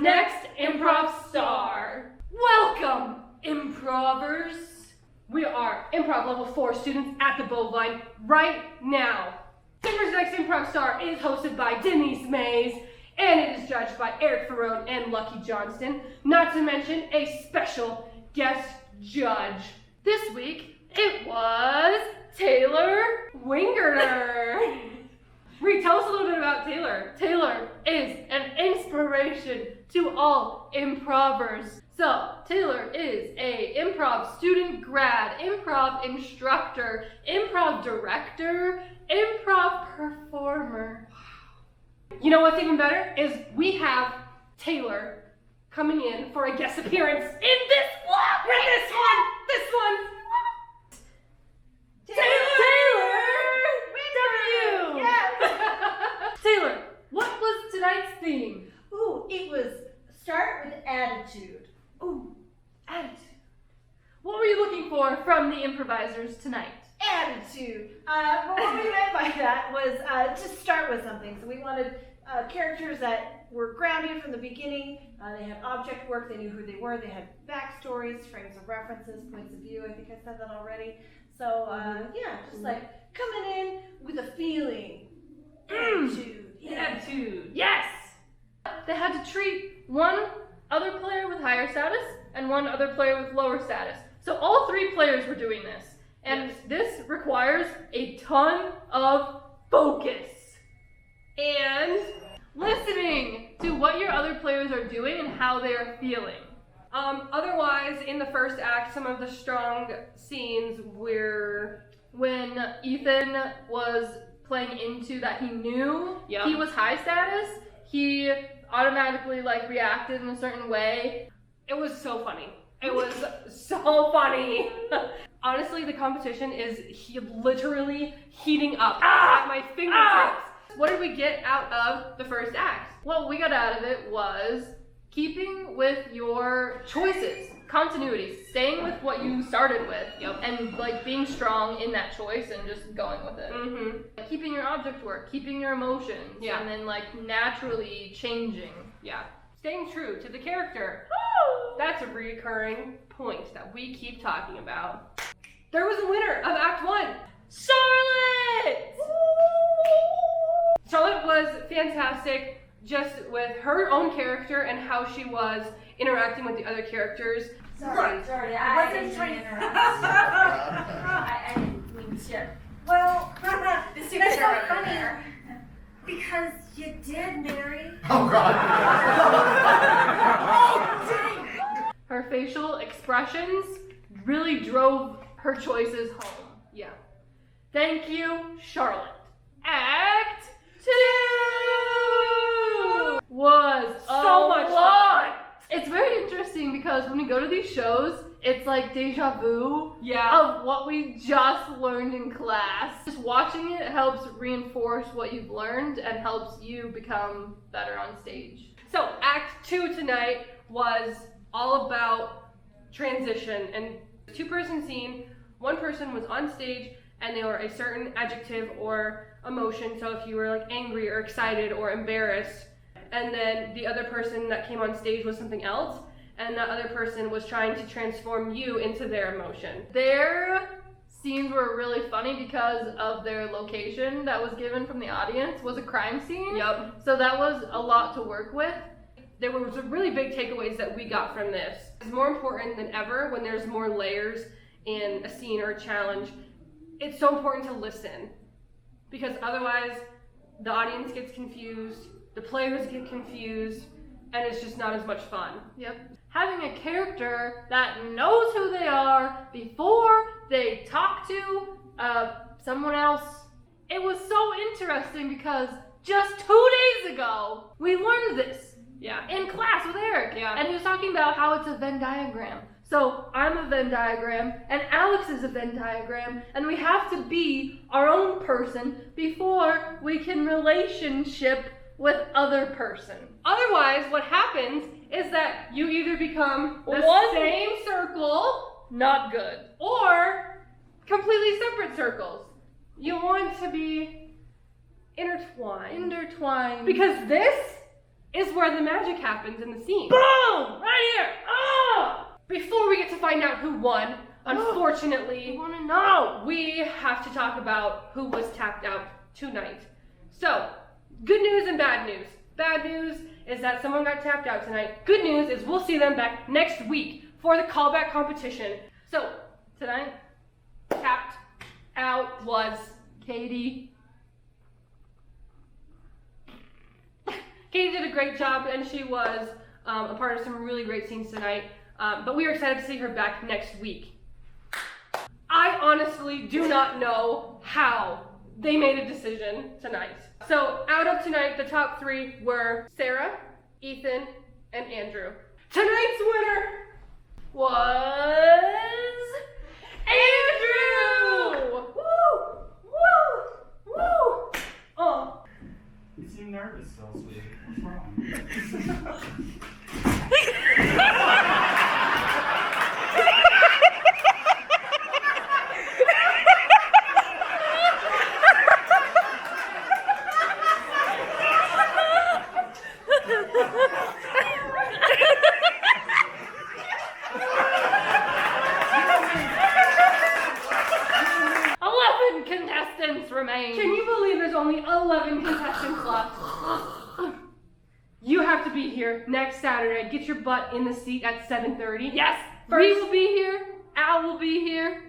next improv star. Welcome, improvers. We are Improv Level 4 students at the Bovine right now. Denver's next improv star is hosted by Denise Mays, and it is judged by Eric Ferrone and Lucky Johnston, not to mention a special guest judge. This week, it was Taylor Wingerter. Reed, tell us a little bit about Taylor. Taylor is an inspiration to all improvers. So, Taylor is a improv student grad, improv instructor, improv director, improv performer. You know what's even better is we have Taylor coming in for a guest appearance in this vlog. This one. Taylor! W! Yes! Taylor, what was tonight's theme? Ooh, it was start with attitude. Ooh, attitude. What were you looking for from the improvisers tonight? Attitude. Well, what we meant by that was just start with something. So we wanted characters that were grounded from the beginning. They had object work. They knew who they were. They had backstories, frames of references, points of view. I think I said that already. So yeah, just like coming in with a feeling. Attitude. Yeah. Attitude. Yes! They had to treat one other player with higher status and one other player with lower status. So all three players were doing this. And this requires a ton of focus and listening to what your other players are doing and how they are feeling. Otherwise, in the first act, some of the strong scenes were when Ethan was playing into that he knew he was high status, he automatically reacted in a certain way. It was so funny. It was so funny. Honestly, the competition is literally heating up at my fingertips. What did we get out of the first act? What we got out of it was keeping with your choices, continuity, staying with what you started with, and being strong in that choice and just going with it. Keeping your object work, keeping your emotions, and then naturally changing. Yeah. Staying true to the character. That's a recurring point that we keep talking about. There was a winner of Act 1. Charlotte! Charlotte was fantastic just with her own character and how she was interacting with the other characters. Sorry, I wasn't trying to interrupt. I didn't mean to. Well, that's so funny. Because you did, Mary. Oh, God. Her facial expressions really drove her choices home. Yeah. Thank you, Charlotte. Act 2 was so much fun. It's very interesting because when we go to these shows, it's like deja vu of what we just learned in class. Just watching it helps reinforce what you've learned and helps you become better on stage. So Act 2 tonight was all about transition and two-person scene. One person was on stage and they were a certain adjective or emotion. So if you were angry or excited or embarrassed, and then the other person that came on stage was something else, and that other person was trying to transform you into their emotion. Their scenes were really funny because of their location that was given from the audience was a crime scene. So that was a lot to work with. There was some really big takeaways that we got from this. It's more important than ever when there's more layers in a scene or a challenge. It's so important to listen because otherwise the audience gets confused, the players get confused, and it's just not as much fun. Having a character that knows who they are before they talk to someone else. It was so interesting because just 2 days ago, we learned this in class with Eric. And he was talking about how it's a Venn diagram. So I'm a Venn diagram, and Alex is a Venn diagram, and we have to be our own person before we can relationship with other person. Otherwise, what happens is that you either become the same circle, not good, or completely separate circles. You want to be intertwined. Because this is where the magic happens in the scene. Boom! Right here! Oh! Before we get to find out who won, unfortunately, I wanna know. we have to talk about who was tapped out tonight. So, good news and bad news. Bad news is that someone got tapped out tonight. Good news is we'll see them back next week for the callback competition. So, tonight, tapped out was Katie. Katie did a great job, and she was a part of some really great scenes tonight. But we are excited to see her back next week. I honestly do not know how they made a decision tonight. So out of tonight, the top 3 were Sarah, Ethan, and Andrew. Tonight's winner was Andrew! Woo! Woo! Woo! Oh. You seem nervous, so sweetie. What's wrong? Remain. Can you believe there's only 11 contestants left? You have to be here next Saturday. Get your butt in the seat at 7:30. Yes! We will be here. Al will be here.